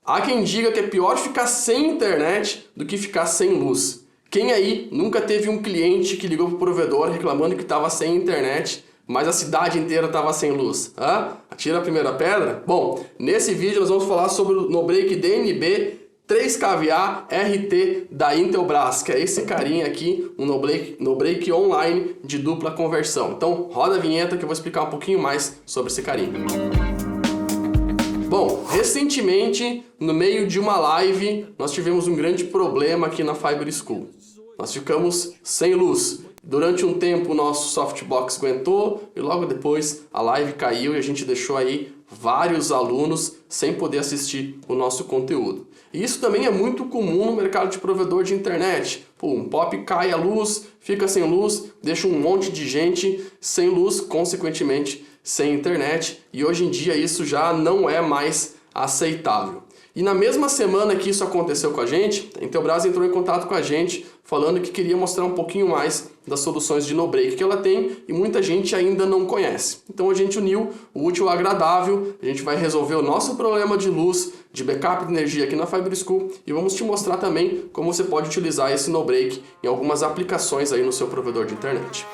Há quem diga que é pior ficar sem internet do que ficar sem luz. Quem aí nunca teve um cliente que ligou pro provedor reclamando que estava sem internet, mas a cidade inteira estava sem luz? Atira a primeira pedra? Bom, nesse vídeo nós vamos falar sobre o NoBreak DNB 3kVA RT da Intelbras, que é esse carinha aqui, um NoBreak online de dupla conversão. Então roda a vinheta que eu vou explicar um pouquinho mais sobre esse carinha. Bom, recentemente, no meio de uma live, nós tivemos um grande problema aqui na Fiber School. Nós ficamos sem luz. Durante um tempo o nosso softbox aguentou e logo depois a live caiu e a gente deixou aí vários alunos sem poder assistir o nosso conteúdo. E isso também é muito comum no mercado de provedor de internet. Pô, um POP cai a luz, fica sem luz, deixa um monte de gente sem luz, consequentemente sem internet, e hoje em dia isso já não é mais aceitável. E na mesma semana que isso aconteceu com a gente, a Intelbras entrou em contato com a gente falando que queria mostrar um pouquinho mais das soluções de NoBreak que ela tem e muita gente ainda não conhece. Então a gente uniu o útil ao agradável, a gente vai resolver o nosso problema de luz, de backup de energia aqui na Fiber School e vamos te mostrar também como você pode utilizar esse NoBreak em algumas aplicações aí no seu provedor de internet.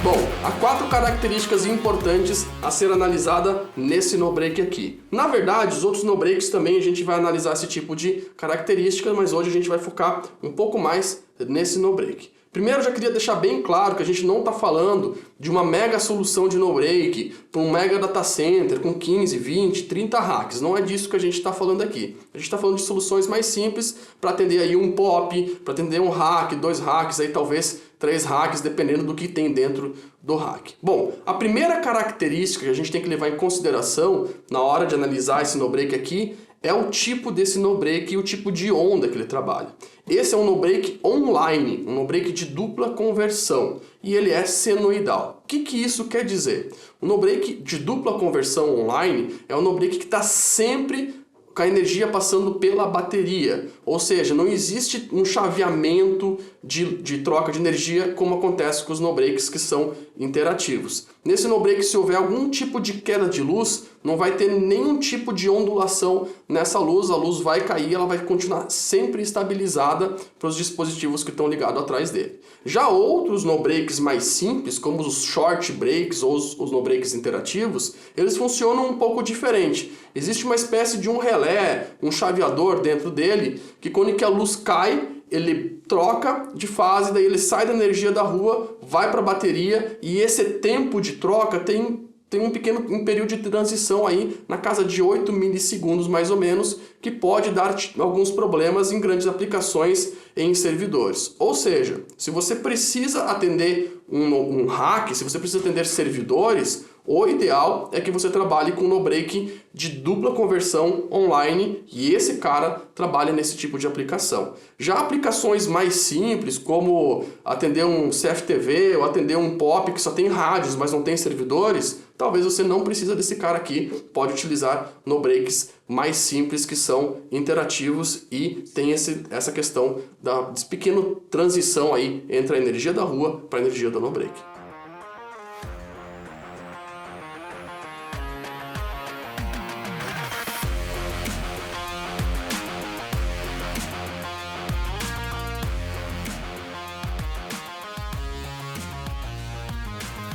Bom, há 4 características importantes a ser analisada nesse NoBreak aqui. Na verdade, os outros NoBreaks também a gente vai analisar esse tipo de característica, mas hoje a gente vai focar um pouco mais nesse NoBreak. Primeiro, eu já queria deixar bem claro que a gente não está falando de uma mega solução de NoBreak para um mega data center com 15, 20, 30 racks. Não é disso que a gente está falando aqui. A gente está falando de soluções mais simples para atender aí um POP, para atender um rack, 2 racks, aí talvez 3 racks, dependendo do que tem dentro do rack. Bom, a primeira característica que a gente tem que levar em consideração na hora de analisar esse NoBreak aqui é o tipo desse NoBreak e o tipo de onda que ele trabalha. Esse é um NoBreak online, um NoBreak de dupla conversão, e ele é senoidal. O que isso quer dizer? O NoBreak de dupla conversão online é um NoBreak que está sempre com a energia passando pela bateria, ou seja, não existe um chaveamento de troca de energia como acontece com os NoBreaks que são interativos. Nesse NoBreak, se houver algum tipo de queda de luz, não vai ter nenhum tipo de ondulação nessa luz, a luz vai cair, ela vai continuar sempre estabilizada para os dispositivos que estão ligados atrás dele. Já outros NoBreaks mais simples, como os short breaks ou os NoBreaks interativos, eles funcionam um pouco diferente. Existe uma espécie de um relé, um chaveador dentro dele, que quando que a luz cai, ele troca de fase, daí ele sai da energia da rua, vai para a bateria e esse tempo de troca tem um período de transição aí na casa de 8 milissegundos mais ou menos, que pode dar alguns problemas em grandes aplicações em servidores. Ou seja, se você precisa atender um rack, se você precisa atender servidores, o ideal é que você trabalhe com um NoBreak de dupla conversão online e esse cara trabalha nesse tipo de aplicação. Já aplicações mais simples, como atender um CFTV ou atender um POP que só tem rádios, mas não tem servidores, talvez você não precisa desse cara aqui, pode utilizar NoBreaks mais simples que são interativos e tem essa questão da pequena transição aí entre a energia da rua para a energia do NoBreak.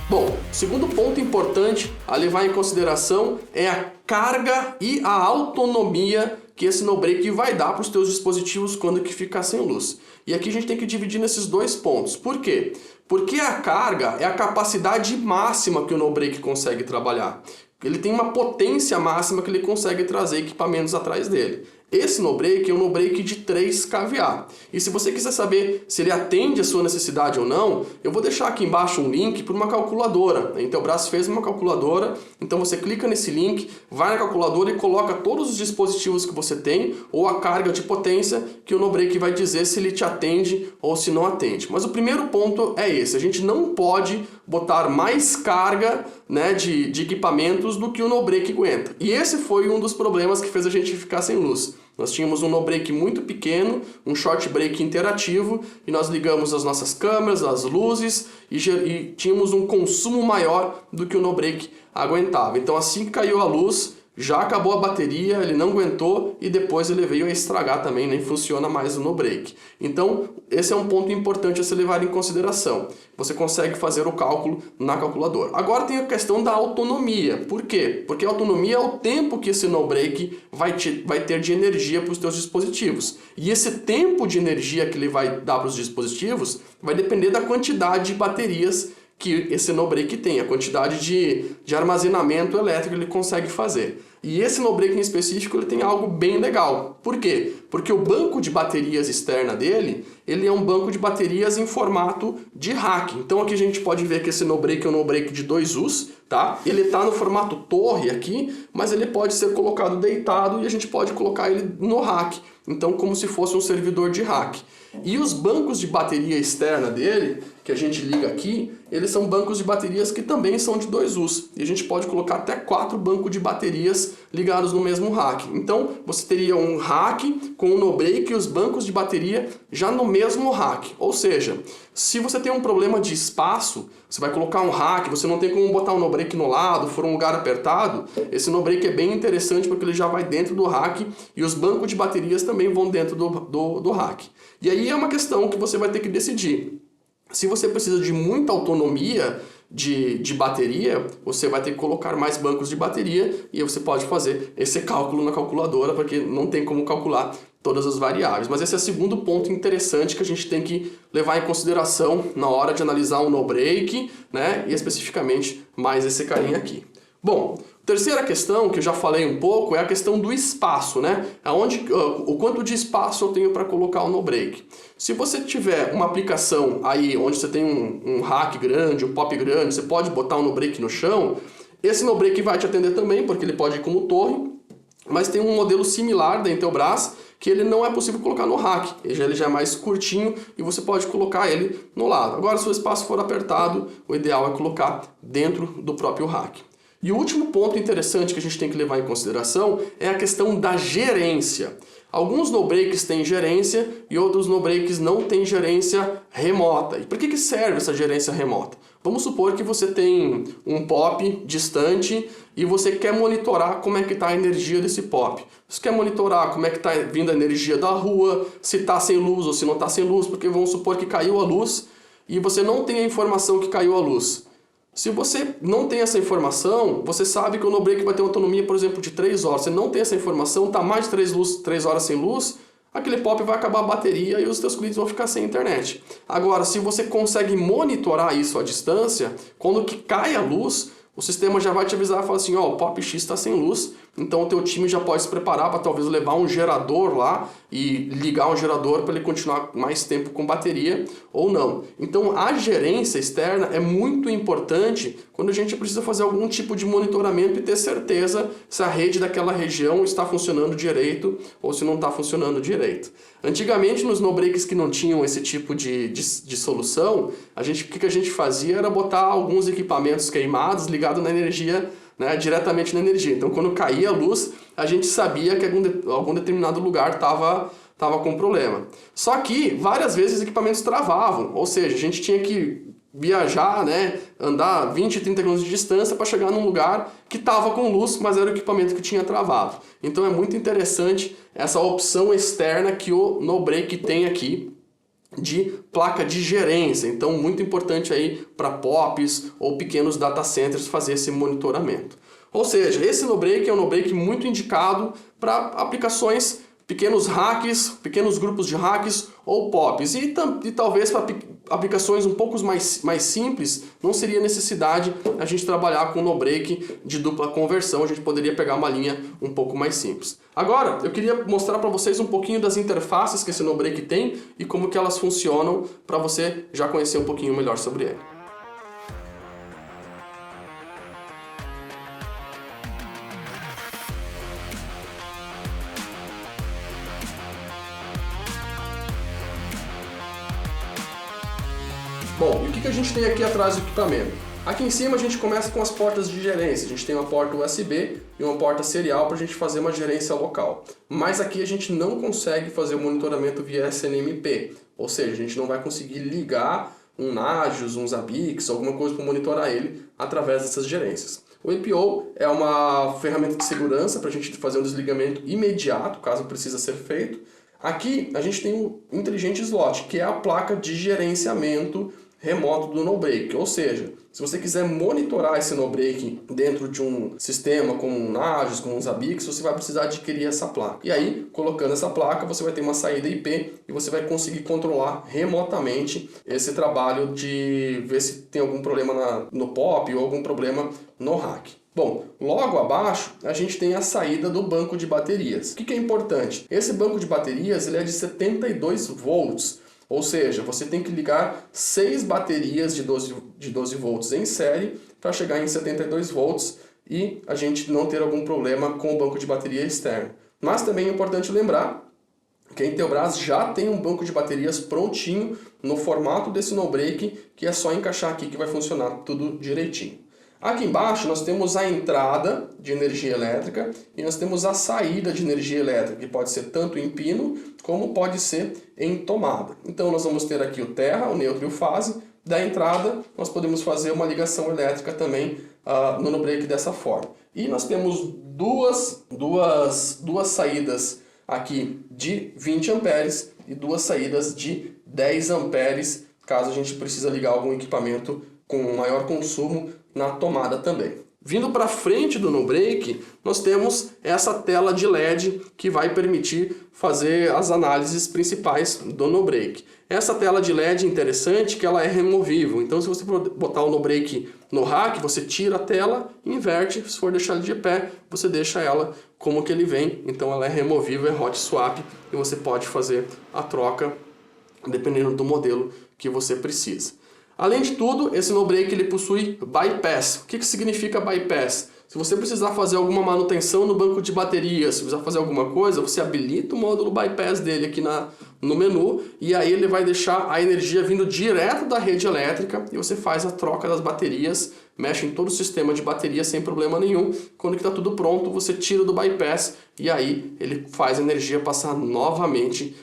Bom, o segundo ponto importante a levar em consideração é a carga e a autonomia que esse NoBreak vai dar para os teus dispositivos quando que ficar sem luz. E aqui a gente tem que dividir nesses dois pontos. Por quê? Porque a carga é a capacidade máxima que o NoBreak consegue trabalhar. Ele tem uma potência máxima que ele consegue trazer equipamentos atrás dele. Esse NoBreak é um NoBreak de 3 kVA. E se você quiser saber se ele atende a sua necessidade ou não, eu vou deixar aqui embaixo um link para uma calculadora. A Intelbras fez uma calculadora, então você clica nesse link, vai na calculadora e coloca todos os dispositivos que você tem ou a carga de potência que o NoBreak vai dizer se ele te atende ou se não atende. Mas o primeiro ponto é é esse: a gente não pode botar mais carga, né, de equipamentos do que o no-break aguenta. E esse foi um dos problemas que fez a gente ficar sem luz. Nós tínhamos um no-break muito pequeno, um short break interativo, e nós ligamos as nossas câmeras, as luzes, e tínhamos um consumo maior do que o no-break aguentava. Então assim que caiu a luz, já acabou a bateria, ele não aguentou e depois ele veio a estragar também, nem funciona mais o no-break. Então, esse é um ponto importante a se levar em consideração. Você consegue fazer o cálculo na calculadora. Agora tem a questão da autonomia. Por quê? Porque a autonomia é o tempo que esse no-break vai ter de energia para os seus dispositivos. E esse tempo de energia que ele vai dar para os dispositivos vai depender da quantidade de baterias que esse no-break tem, a quantidade de armazenamento elétrico que ele consegue fazer. E esse no-break em específico ele tem algo bem legal. Por quê? Porque o banco de baterias externa dele, ele é um banco de baterias em formato de rack. Então aqui a gente pode ver que esse no-break é um no-break de 2 Us, tá? Ele está no formato torre aqui, mas ele pode ser colocado deitado e a gente pode colocar ele no rack. Então como se fosse um servidor de rack. E os bancos de bateria externa dele, que a gente liga aqui, eles são bancos de baterias que também são de 2 Us. E a gente pode colocar até 4 bancos de baterias ligados no mesmo rack. Então você teria um rack com o no-break e os bancos de bateria já no mesmo rack. Ou seja, se você tem um problema de espaço, você vai colocar um rack, você não tem como botar um no-break no lado, for um lugar apertado, esse no-break é bem interessante porque ele já vai dentro do rack e os bancos de baterias também vão dentro do rack. E aí é uma questão que você vai ter que decidir. Se você precisa de muita autonomia de bateria, você vai ter que colocar mais bancos de bateria e aí você pode fazer esse cálculo na calculadora, porque não tem como calcular todas as variáveis. Mas esse é o segundo ponto interessante que a gente tem que levar em consideração na hora de analisar um no-break, né? E especificamente mais esse carinha aqui. Bom, terceira questão, que eu já falei um pouco, é a questão do espaço, né? O quanto de espaço eu tenho para colocar o no-break. Se você tiver uma aplicação aí onde você tem um rack grande, um pop grande, você pode botar um no-break no chão, esse no-break vai te atender também, porque ele pode ir como torre, mas tem um modelo similar da Intelbras, que ele não é possível colocar no rack, ele já é mais curtinho e você pode colocar ele no lado. Agora, se o espaço for apertado, o ideal é colocar dentro do próprio rack. E o último ponto interessante que a gente tem que levar em consideração é a questão da gerência. Alguns no-breaks têm gerência e outros no-breaks não têm gerência remota. E por que serve essa gerência remota? Vamos supor que você tem um pop distante e você quer monitorar como é que está a energia desse pop. Você quer monitorar como é que está vindo a energia da rua, se está sem luz ou se não está sem luz, porque vamos supor que caiu a luz e você não tem a informação que caiu a luz. Se você não tem essa informação, você sabe que o no-break vai ter uma autonomia, por exemplo, de 3 horas. Você não tem essa informação, está mais de 3 horas sem luz, aquele pop vai acabar a bateria e os seus clientes vão ficar sem internet. Agora, se você consegue monitorar isso à distância, quando que cai a luz, o sistema já vai te avisar e falar assim, ó, o pop X está sem luz, então o teu time já pode se preparar para talvez levar um gerador lá e ligar um gerador para ele continuar mais tempo com bateria ou não. Então a gerência externa é muito importante quando a gente precisa fazer algum tipo de monitoramento e ter certeza se a rede daquela região está funcionando direito ou se não está funcionando direito. Antigamente, nos no-breaks que não tinham esse tipo de solução, o que a gente fazia era botar alguns equipamentos queimados ligados na energia, né, diretamente na energia. Então, quando caía a luz, a gente sabia que algum determinado lugar estava com problema. Só que, várias vezes, os equipamentos travavam, ou seja, a gente tinha que viajar, né, andar 20, 30 km de distância para chegar num lugar que estava com luz, mas era o equipamento que tinha travado. Então, é muito interessante essa opção externa que o no-break tem aqui, de placa de gerência. Então, muito importante aí para POPs ou pequenos data centers fazer esse monitoramento. Ou seja, esse no-break é um no-break muito indicado para aplicações, pequenos hacks, pequenos grupos de hacks ou POPs. E talvez para aplicações um pouco mais simples, não seria necessidade a gente trabalhar com no-break de dupla conversão, a gente poderia pegar uma linha um pouco mais simples. Agora, eu queria mostrar para vocês um pouquinho das interfaces que esse no-break tem e como que elas funcionam para você já conhecer um pouquinho melhor sobre ele. Bom, e o que a gente tem aqui atrás do equipamento? Aqui em cima a gente começa com as portas de gerência. A gente tem uma porta USB e uma porta serial para a gente fazer uma gerência local. Mas aqui a gente não consegue fazer o monitoramento via SNMP. Ou seja, a gente não vai conseguir ligar um Nagios, um Zabbix, alguma coisa para monitorar ele através dessas gerências. O EPO é uma ferramenta de segurança para a gente fazer um desligamento imediato, caso precisa ser feito. Aqui a gente tem o Intelligent Slot, que é a placa de gerenciamento remoto do no-break, ou seja, se você quiser monitorar esse no-break dentro de um sistema como um Nagios, como um Zabbix, você vai precisar adquirir essa placa. E aí, colocando essa placa, você vai ter uma saída IP e você vai conseguir controlar remotamente esse trabalho de ver se tem algum problema no POP ou algum problema no rack. Bom, logo abaixo a gente tem a saída do banco de baterias. O que é importante? Esse banco de baterias ele é de 72 volts. Ou seja, você tem que ligar 6 baterias de 12 volts em série para chegar em 72 volts e a gente não ter algum problema com o banco de bateria externo. Mas também é importante lembrar que a Intelbras já tem um banco de baterias prontinho no formato desse no-break, que é só encaixar aqui que vai funcionar tudo direitinho. Aqui embaixo nós temos a entrada de energia elétrica e nós temos a saída de energia elétrica, que pode ser tanto em pino como pode ser em tomada. Então nós vamos ter aqui o terra, o neutro e o fase. Da entrada nós podemos fazer uma ligação elétrica também no no-break dessa forma. E nós temos duas saídas aqui de 20 amperes e 2 saídas de 10 amperes, caso a gente precise ligar algum equipamento com maior consumo na tomada também. Vindo para frente do no-break, nós temos essa tela de LED que vai permitir fazer as análises principais do no-break. Essa tela de LED é interessante que ela é removível, então se você botar o no-break no rack, você tira a tela, inverte, se for deixar ele de pé, você deixa ela como que ele vem, então ela é removível, é hot swap e você pode fazer a troca dependendo do modelo que você precisa. Além de tudo, esse no-break ele possui bypass. O que significa bypass? Se você precisar fazer alguma manutenção no banco de baterias, se precisar fazer alguma coisa, você habilita o módulo bypass dele aqui no menu e aí ele vai deixar a energia vindo direto da rede elétrica e você faz a troca das baterias, mexe em todo o sistema de bateria sem problema nenhum. Quando está tudo pronto, você tira do bypass e aí ele faz a energia passar novamente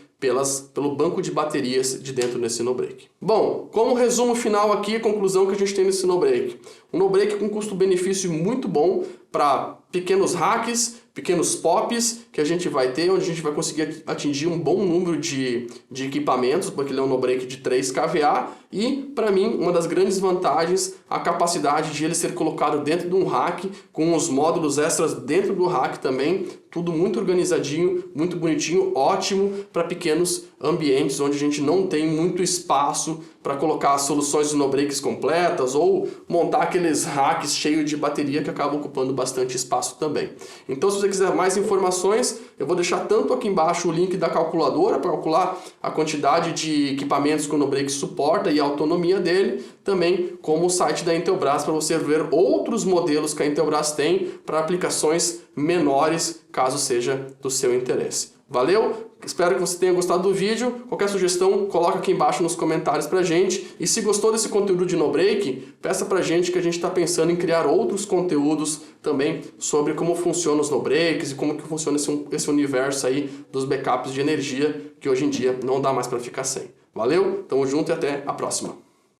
pelo banco de baterias de dentro desse no-break. Bom, como resumo final aqui, a conclusão que a gente tem nesse no-break. Um no-break com custo-benefício muito bom para pequenos racks, pequenos POPs que a gente vai ter, onde a gente vai conseguir atingir um bom número de equipamentos, porque ele é um no-break de 3 kVA e, para mim, uma das grandes vantagens, a capacidade de ele ser colocado dentro de um rack, com os módulos extras dentro do rack também, tudo muito organizadinho, muito bonitinho, ótimo para pequenos ambientes onde a gente não tem muito espaço para colocar soluções de no-breaks completas ou montar aqueles racks cheios de bateria que acabam ocupando bastante espaço também. Então, se você quiser mais informações, eu vou deixar tanto aqui embaixo o link da calculadora para calcular a quantidade de equipamentos que o no-break suporta e a autonomia dele, também como o site da Intelbras para você ver outros modelos que a Intelbras tem para aplicações menores, caso seja do seu interesse. Valeu? Espero que você tenha gostado do vídeo. Qualquer sugestão, coloca aqui embaixo nos comentários pra gente. E se gostou desse conteúdo de no-break, peça pra gente que a gente está pensando em criar outros conteúdos também sobre como funcionam os no-breaks e como que funciona esse universo aí dos backups de energia que hoje em dia não dá mais para ficar sem. Valeu? Tamo junto e até a próxima.